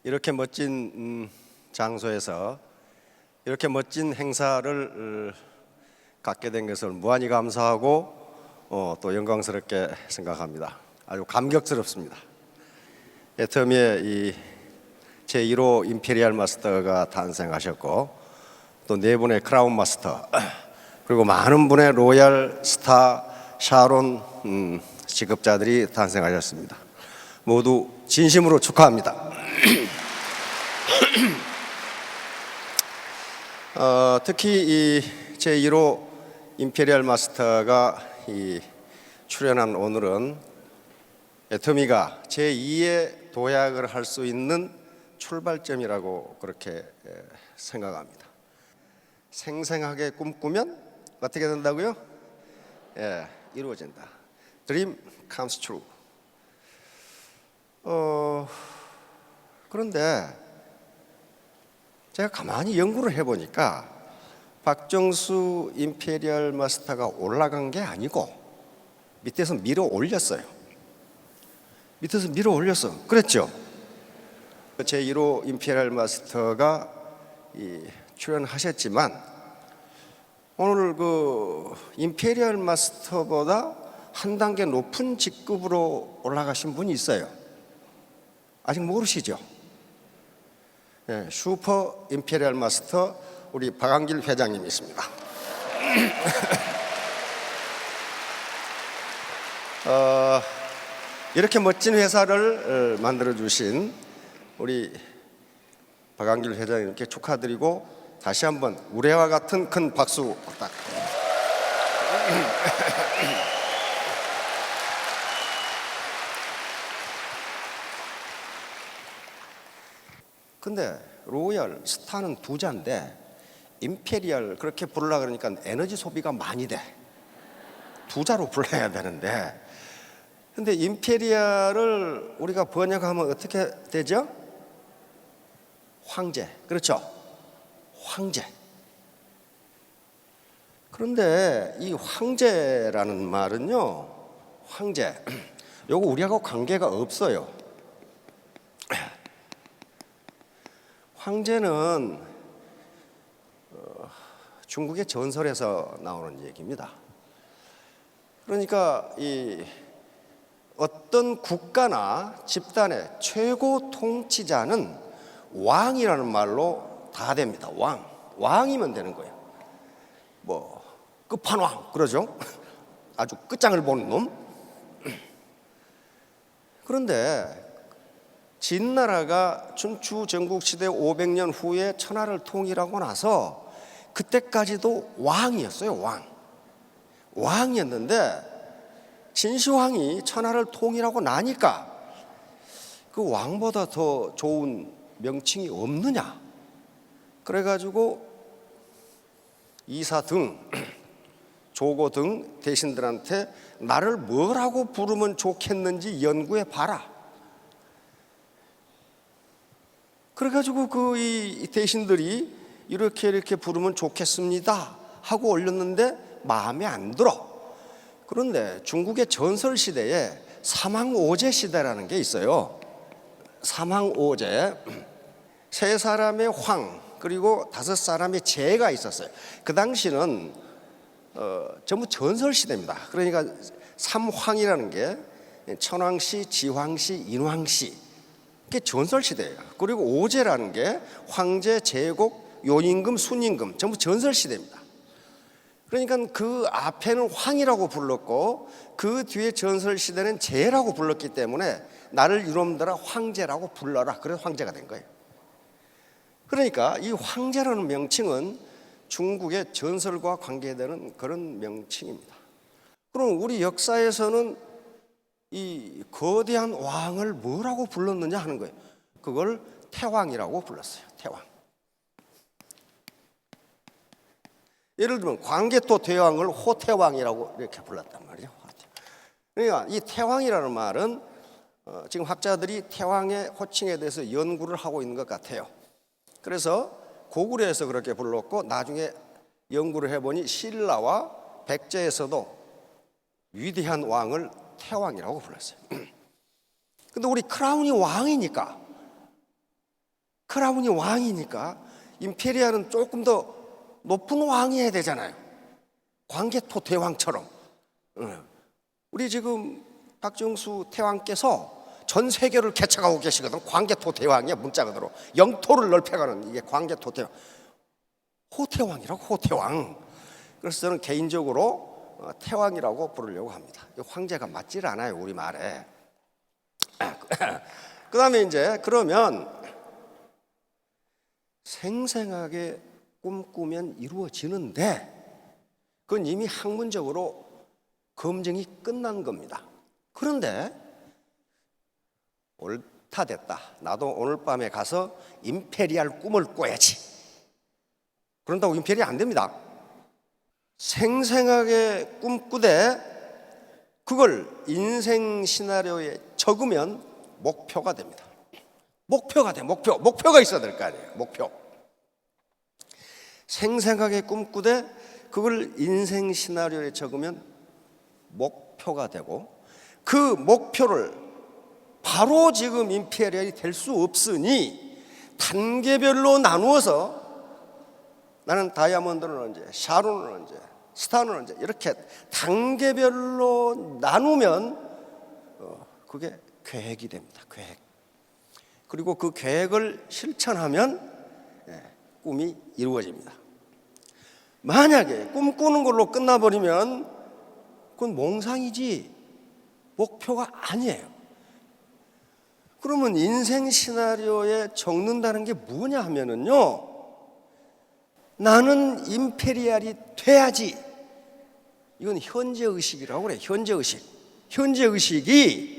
이렇게 멋진 장소에서 이렇게 멋진 행사를 갖게 된 것을 무한히 감사하고 또 영광스럽게 생각합니다. 아주 감격스럽습니다. 애터미의 이 제1호 임페리얼 마스터가 탄생하셨고 또 네 분의 크라운 마스터 그리고 많은 분의 로얄 스타 샤론 직업자들이 탄생하셨습니다. 모두 진심으로 축하합니다. 특히 이 제1호 임페리얼 마스터가 출연한 오늘은 애터미가 제2의 도약을 할 수 있는 출발점이라고 그렇게 생각합니다. 생생하게 꿈꾸면 어떻게 된다고요? 이루어진다. Dream comes true. 그런데 제가 가만히 연구를 해보니까 박정수 임페리얼 마스터가 올라간 게 아니고 밑에서 밀어 올렸어요. 밑에서 밀어 올렸어. 그랬죠? 제1호 임페리얼 마스터가 출연하셨지만 오늘 그 임페리얼 마스터보다 한 단계 높은 직급으로 올라가신 분이 있어요. 아직 모르시죠? 슈퍼 임페리얼 마스터 우리 박한길 회장님이 있습니다. 이렇게 멋진 회사를 만들어 주신 우리 박한길 회장님께 축하드리고 다시 한번 우레와 같은 큰 박수 부탁. 근데 로얄 스타는 부자인데 임페리얼 그렇게 부르려고 그러니까 에너지 소비가 많이 돼. 부자로 불러야 되는데 근데 임페리얼을 우리가 번역하면 어떻게 되죠? 황제. 그렇죠? 황제. 그런데 이 황제라는 말은요, 황제, 요거 우리하고 관계가 없어요. 황제는 중국의 전설에서 나오는 얘기입니다. 그러니까 이 어떤 국가나 집단의 최고 통치자는 왕이라는 말로 다 됩니다. 왕이면 되는 거예요. 뭐 끝판왕 그러죠. 아주 끝장을 보는 놈. 그런데 진나라가 춘추 전국시대 500년 후에 천하를 통일하고 나서 그때까지도 왕이었어요. 왕이었는데 진시황이 천하를 통일하고 나니까 그 왕보다 더 좋은 명칭이 없느냐. 그래가지고 이사 등 조고 등 대신들한테 나를 뭐라고 부르면 좋겠는지 연구해 봐라. 그래가지고 이 대신들이 이렇게 부르면 좋겠습니다 하고 올렸는데 마음에 안 들어. 그런데 중국의 전설 시대에 사망오제 시대라는 게 있어요. 사망오제. 3사람의 황 그리고 5사람의 제가 있었어요. 그 당시는 전부 전설 시대입니다. 그러니까 삼황이라는 게 천황씨, 지황씨, 인황씨 그게 전설 시대예요. 그리고 오제라는 게 황제, 제국, 요임금, 순임금 전부 전설 시대입니다. 그러니까 그 앞에는 황이라고 불렀고 그 뒤에 전설 시대는 제라고 불렀기 때문에 나를 이놈들아 황제라고 불러라. 그래서 황제가 된 거예요. 그러니까 이 황제라는 명칭은 중국의 전설과 관계되는 그런 명칭입니다. 그럼 우리 역사에서는 이 거대한 왕을 뭐라고 불렀느냐 하는 거예요. 그걸 태왕이라고 불렀어요. 태왕. 예를 들면 광개토 대왕을 호태왕이라고 이렇게 불렀단 말이죠. 그러니까 이 태왕이라는 말은 지금 학자들이 태왕의 호칭에 대해서 연구를 하고 있는 것 같아요. 그래서 고구려에서 그렇게 불렀고 나중에 연구를 해보니 신라와 백제에서도 위대한 왕을 태왕이라고 불렀어요. 근데 우리 크라운이 왕이니까 크라운이 왕이니까 임페리아는 조금 더 높은 왕이 해야 되잖아요. 광개토 대왕처럼. 우리 지금 박정수 태왕께서 전 세계를 개척하고 계시거든. 광개토 대왕이야. 문자 그대로 영토를 넓혀가는 이게 광개토 대왕. 호태왕이라고, 호태왕. 그래서 저는 개인적으로 태왕이라고 부르려고 합니다. 황제가 맞질 않아요, 우리 말에. 그 다음에 이제 그러면 생생하게 꿈꾸면 이루어지는데 그건 이미 학문적으로 검증이 끝난 겁니다. 그런데 옳다 됐다. 나도 오늘 밤에 가서 임페리알 꿈을 꿔야지. 그런다고 임페리알 안 됩니다. 생생하게 꿈꾸되 그걸 인생 시나리오에 적으면 목표가 됩니다. 목표가 돼. 목표가 있어야 될 거 아니에요. 목표. 생생하게 꿈꾸되 그걸 인생 시나리오에 적으면 목표가 되고 그 목표를 바로 지금 임페리얼이 될 수 없으니 단계별로 나누어서 나는 다이아몬드는 언제, 샤론은 언제, 스타는 언제 이렇게 단계별로 나누면 그게 계획이 됩니다. 계획. 그리고 그 계획을 실천하면 꿈이 이루어집니다. 만약에 꿈꾸는 걸로 끝나버리면 그건 몽상이지 목표가 아니에요. 그러면 인생 시나리오에 적는다는 게 뭐냐 하면은요, 나는 임페리알이 돼야지. 이건 현재의식이라고 그래요. 현재의식. 현재의식이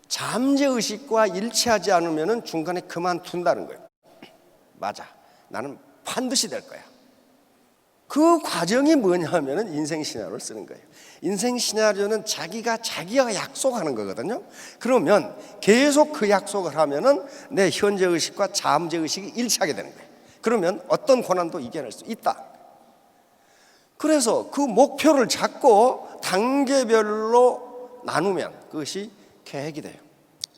잠재의식과 일치하지 않으면 중간에 그만둔다는 거예요. 맞아. 나는 반드시 될 거야. 그 과정이 뭐냐 하면 인생 시나리오를 쓰는 거예요. 인생 시나리오는 자기가 약속하는 거거든요. 그러면 계속 그 약속을 하면은 내 현재의식과 잠재의식이 일치하게 되는 거예요. 그러면 어떤 고난도 이겨낼 수 있다. 그래서 그 목표를 잡고 단계별로 나누면 그것이 계획이 돼요.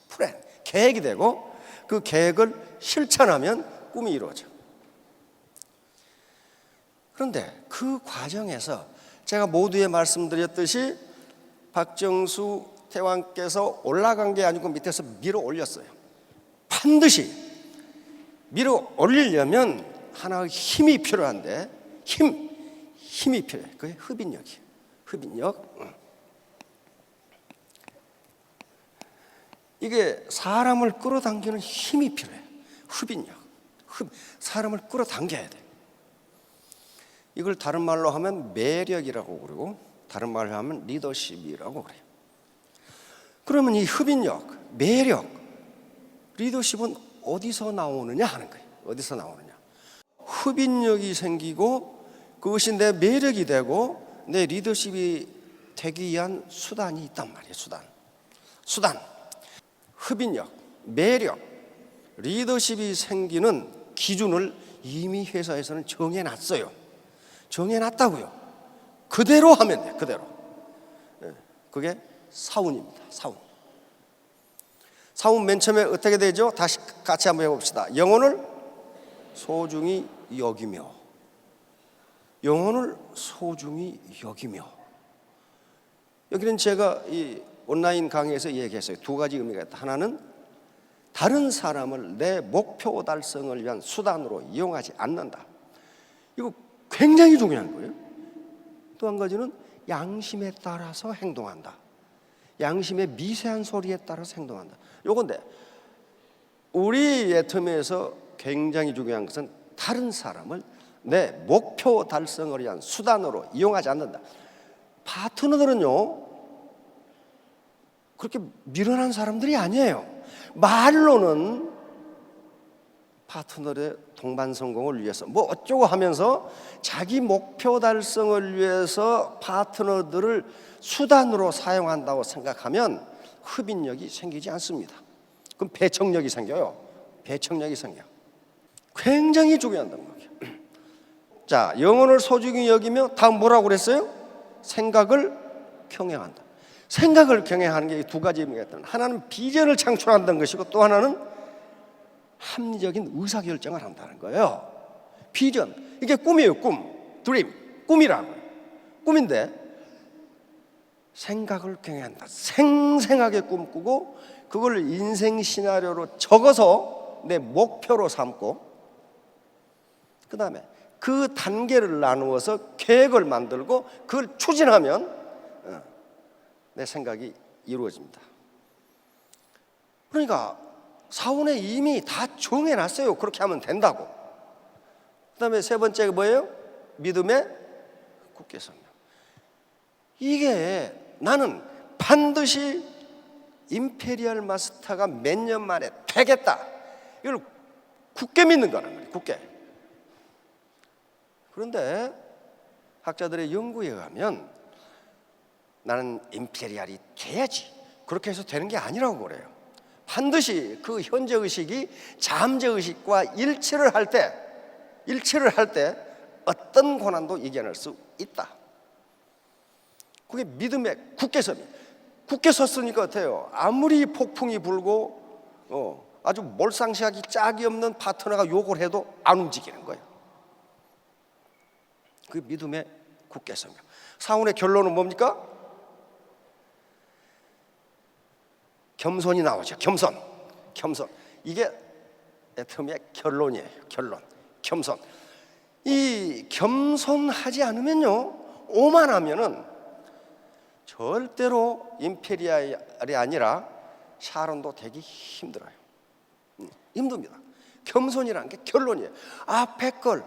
플랜, 계획이 되고 그 계획을 실천하면 꿈이 이루어져. 그런데 그 과정에서 제가 모두에 말씀드렸듯이 박정수 태왕께서 올라간 게 아니고 밑에서 밀어 올렸어요. 반드시 밀어 올리려면 하나의 힘이 필요한데 힘이 필요해. 그게 흡인력이에요. 흡인력. 이게 사람을 끌어당기는 힘이 필요해. 흡인력. 사람을 끌어당겨야 돼. 이걸 다른 말로 하면 매력이라고 그러고 다른 말로 하면 리더십이라고 그래요. 그러면 이 흡인력, 매력, 리더십은 어디서 나오느냐 하는 거예요. 어디서 나오느냐. 흡인력이 생기고 그것이 내 매력이 되고 내 리더십이 되기 위한 수단이 있단 말이에요. 수단. 흡인력, 매력, 리더십이 생기는 기준을 이미 회사에서는 정해놨어요. 정해놨다고요. 그대로 하면 돼요. 그대로. 그게 사운입니다. 사운 맨 처음에 어떻게 되죠? 다시 같이 한번 해봅시다. 영혼을 소중히 여기며. 영혼을 소중히 여기며. 여기는 제가 이 온라인 강의에서 얘기했어요. 두 가지 의미가 있다. 하나는 다른 사람을 내 목표 달성을 위한 수단으로 이용하지 않는다. 이거 굉장히 중요한 거예요. 또 한 가지는 양심에 따라서 행동한다. 양심의 미세한 소리에 따라서 행동한다. 요건데 우리 예터미에서 굉장히 중요한 것은 다른 사람을 내 목표 달성을 위한 수단으로 이용하지 않는다. 파트너들은요 그렇게 미련한 사람들이 아니에요. 말로는 파트너의 동반 성공을 위해서 뭐 어쩌고 하면서 자기 목표 달성을 위해서 파트너들을 수단으로 사용한다고 생각하면 흡인력이 생기지 않습니다. 그럼 배척력이 생겨요. 배척력이 생겨. 굉장히 중요한 거예요. 자, 영혼을 소중히 여기며 다음 뭐라고 그랬어요? 생각을 경영한다. 생각을 경영하는 게 두 가지 의미가 있다. 하나는 비전을 창출한다는 것이고 또 하나는 합리적인 의사결정을 한다는 거예요. 비전, 이게 꿈이에요. 드림, 꿈이라고. 꿈인데 생각을 경외한다. 생생하게 꿈꾸고 그걸 인생 시나리오로 적어서 내 목표로 삼고, 그 다음에 그 단계를 나누어서 계획을 만들고 그걸 추진하면 내 생각이 이루어집니다. 그러니까 사원에 이미 다 정해놨어요. 그렇게 하면 된다고. 그 다음에 세 번째가 뭐예요? 믿음의 굳게 서며. 이게 나는 반드시 임페리얼 마스터가 몇 년 만에 되겠다, 이걸 굳게 믿는 거란 말이에요. 굳게. 그런데 학자들의 연구에 의하면 나는 임페리얼이 돼야지, 그렇게 해서 되는 게 아니라고 그래요. 반드시 그 현재의식이 잠재의식과 일치를 할 때 어떤 고난도 이겨낼 수 있다. 그게 믿음의 굳게 섭이. 굳게 섰으니까 어때요? 아무리 폭풍이 불고 아주 몰상식하기 짝이 없는 파트너가 욕을 해도 안 움직이는 거예요. 그 믿음의 굳게 서며. 사원의 결론은 뭡니까? 겸손이 나오죠. 겸손. 이게 애터미의 결론이에요. 겸손. 이 겸손하지 않으면요, 오만하면은 절대로 임페리얼이 아니라 샤론도 되기 힘들어요. 힘듭니다. 겸손이라는 게 결론이에요. 앞에 걸,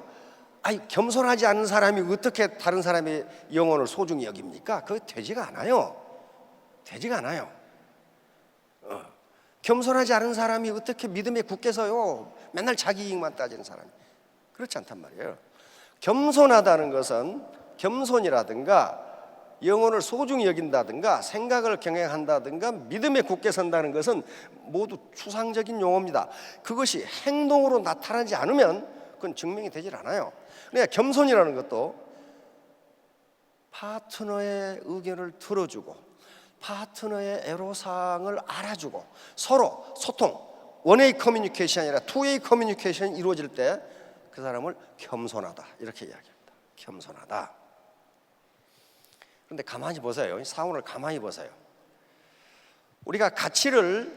겸손하지 않은 사람이 어떻게 다른 사람의 영혼을 소중히 여깁니까? 그거 되지가 않아요. 겸손하지 않은 사람이 어떻게 믿음에 굳게 서요? 맨날 자기 이익만 따지는 사람이. 그렇지 않단 말이에요. 겸손하다는 것은, 겸손이라든가 영혼을 소중히 여긴다든가 생각을 경외한다든가 믿음에 굳게 선다는 것은 모두 추상적인 용어입니다. 그것이 행동으로 나타나지 않으면 그건 증명이 되질 않아요. 그러니까 겸손이라는 것도 파트너의 의견을 들어주고 파트너의 애로사항을 알아주고 서로 소통, 원웨이 커뮤니케이션이 아니라 투웨이 커뮤니케이션이 이루어질 때 그 사람을 겸손하다, 이렇게 이야기합니다. 겸손하다. 그런데 가만히 보세요. 사원을 가만히 보세요. 우리가 가치를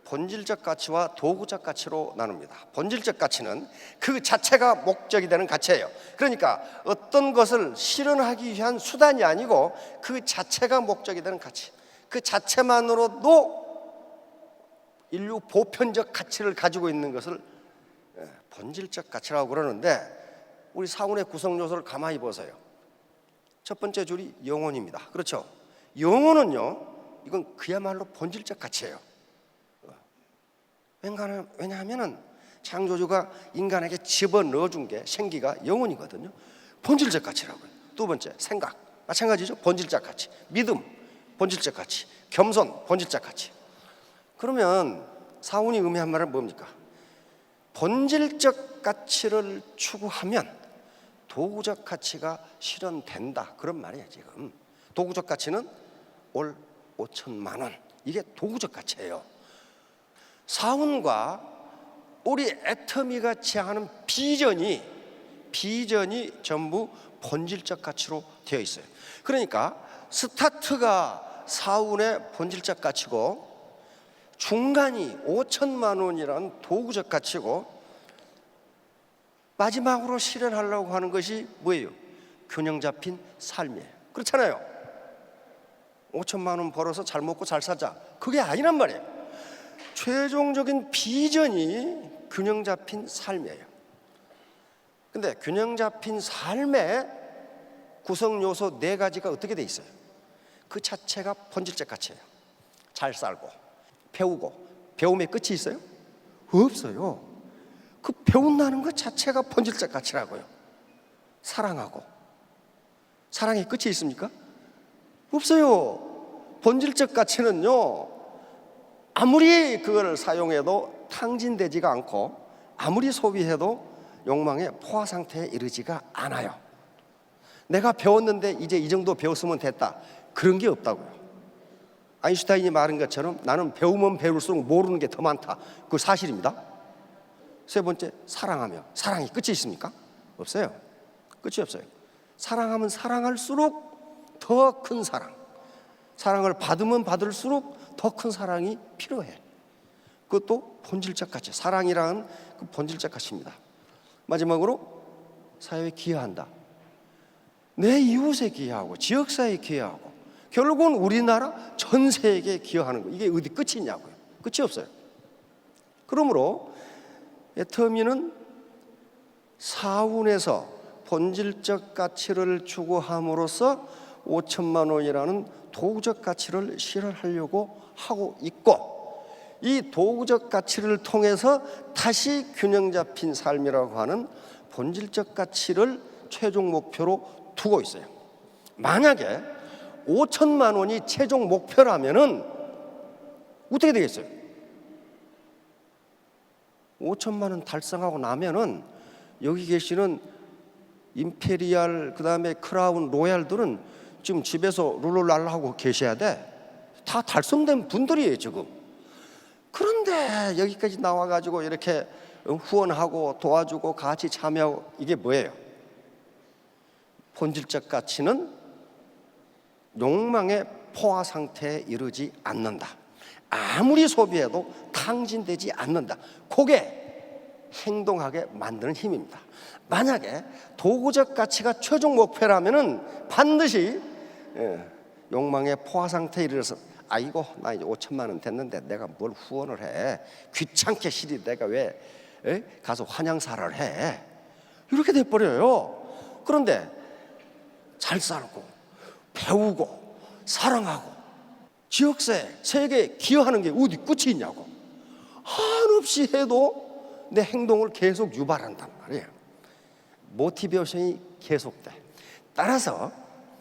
본질적 가치와 도구적 가치로 나눕니다. 본질적 가치는 그 자체가 목적이 되는 가치예요. 그러니까 어떤 것을 실현하기 위한 수단이 아니고 그 자체가 목적이 되는 가치, 그 자체만으로도 인류 보편적 가치를 가지고 있는 것을 본질적 가치라고 그러는데, 우리 사원의 구성 요소를 가만히 보세요. 첫 번째 줄이 영혼입니다. 그렇죠? 영혼은요, 이건 그야말로 본질적 가치예요. 왜냐하면 창조주가 인간에게 집어넣어준 게 생기가 영혼이거든요. 본질적 가치라고요. 두 번째, 생각. 마찬가지죠. 본질적 가치. 믿음, 본질적 가치. 겸손, 본질적 가치. 그러면 사원이 의미한 말은 뭡니까? 본질적 가치를 추구하면 도구적 가치가 실현된다, 그런 말이에요. 지금 도구적 가치는 올 5천만 원, 이게 도구적 가치예요. 사원과 우리 애터미가 지향하는 비전이 전부 본질적 가치로 되어 있어요. 그러니까 스타트가 사원의 본질적 가치고 중간이 5천만 원이라는 도구적 가치고 마지막으로 실현하려고 하는 것이 뭐예요? 균형 잡힌 삶이에요. 그렇잖아요. 5천만 원 벌어서 잘 먹고 잘 살자, 그게 아니란 말이에요. 최종적인 비전이 균형 잡힌 삶이에요. 근데 균형 잡힌 삶의 구성 요소 4가지가 어떻게 돼 있어요? 그 자체가 본질적 가치예요. 잘 살고 배우고. 배움의 끝이 있어요? 없어요. 그 배운다는 것 자체가 본질적 가치라고요. 사랑하고. 사랑의 끝이 있습니까? 없어요. 본질적 가치는요, 아무리 그걸 사용해도 탕진되지가 않고 아무리 소비해도 욕망의 포화 상태에 이르지가 않아요. 내가 배웠는데 이제 이 정도 배웠으면 됐다, 그런 게 없다고요. 아인슈타인이 말한 것처럼 나는 배우면 배울수록 모르는 게 더 많다, 그 사실입니다. 세 번째, 사랑하며. 사랑이 끝이 있습니까? 없어요. 끝이 없어요. 사랑하면 사랑할수록 더 큰 사랑, 사랑을 받으면 받을수록 더 큰 사랑이 필요해. 그것도 본질적 가치, 사랑이라는 그 본질적 가치입니다. 마지막으로 사회에 기여한다. 내 이웃에 기여하고 지역사회에 기여하고 결국은 우리나라 전 세계에 기여하는 거. 이게 어디 끝이 있냐고요. 끝이 없어요. 그러므로 애터미는 사훈에서 본질적 가치를 추구함으로써 5천만 원이라는 도구적 가치를 실현하려고 하고 있고, 이 도구적 가치를 통해서 다시 균형 잡힌 삶이라고 하는 본질적 가치를 최종 목표로 두고 있어요. 만약에 5천만 원이 최종 목표라면은 어떻게 되겠어요? 5천만 원 달성하고 나면은 여기 계시는 임페리얼 그다음에 크라운 로얄들은 지금 집에서 룰루랄라 하고 계셔야 돼. 다 달성된 분들이에요 지금. 그런데 여기까지 나와가지고 이렇게 후원하고 도와주고 같이 참여하고, 이게 뭐예요? 본질적 가치는 욕망의 포화 상태에 이르지 않는다. 아무리 소비해도 탕진되지 않는다. 그게 행동하게 만드는 힘입니다. 만약에 도구적 가치가 최종 목표라면은 반드시 욕망의 포화 상태에 이르러서 아이고 나 이제 5천만 원 됐는데 내가 뭘 후원을 해, 귀찮게 시리 내가 왜 가서 환영사를 해, 이렇게 돼버려요. 그런데 잘 살고 배우고 사랑하고 지역사회 세계에 기여하는 게 어디 끝이 있냐고. 한없이 해도 내 행동을 계속 유발한단 말이에요. 모티베이션이 계속돼. 따라서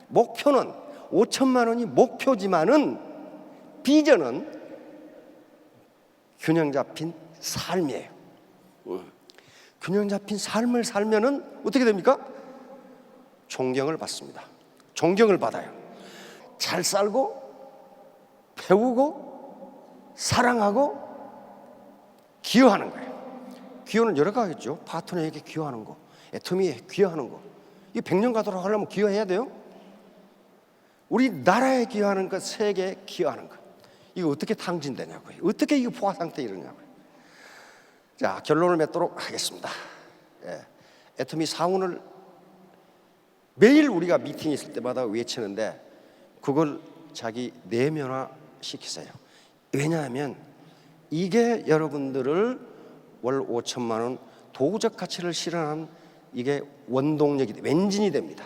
목표는 5천만 원이 목표지만은 비전은 균형 잡힌 삶이에요. 균형 잡힌 삶을 살면은 어떻게 됩니까? 존경을 받습니다. 존경을 받아요. 잘 살고 배우고 사랑하고 기여하는 거예요. 기여는 여러 가지죠. 파트너에게 기여하는 거, 애터미에 기여하는 거. 이 100년 가도록 하려면 기여해야 돼요. 우리나라에 기여하는 것, 세계에 기여하는 것. 이거 어떻게 탕진되냐고요. 어떻게 이거 포화 상태에 이르냐고요. 자, 결론을 맺도록 하겠습니다. 애터미 사훈을 매일 우리가 미팅이 있을 때마다 외치는데 그걸 자기 내면화 시키세요. 왜냐하면 이게 여러분들을 월 5천만 원 도구적 가치를 실현한 이게 원동력이, 왠진이 됩니다.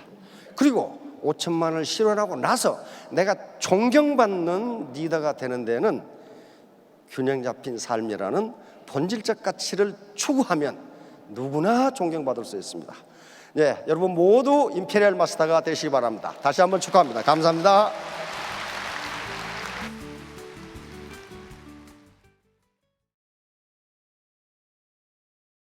그리고 5천만 원을 실현하고 나서 내가 존경받는 리더가 되는 데는 균형 잡힌 삶이라는 본질적 가치를 추구하면 누구나 존경받을 수 있습니다. 네, 여러분 모두 임페리얼 마스터가 되시기 바랍니다. 다시 한번 축하합니다. 감사합니다.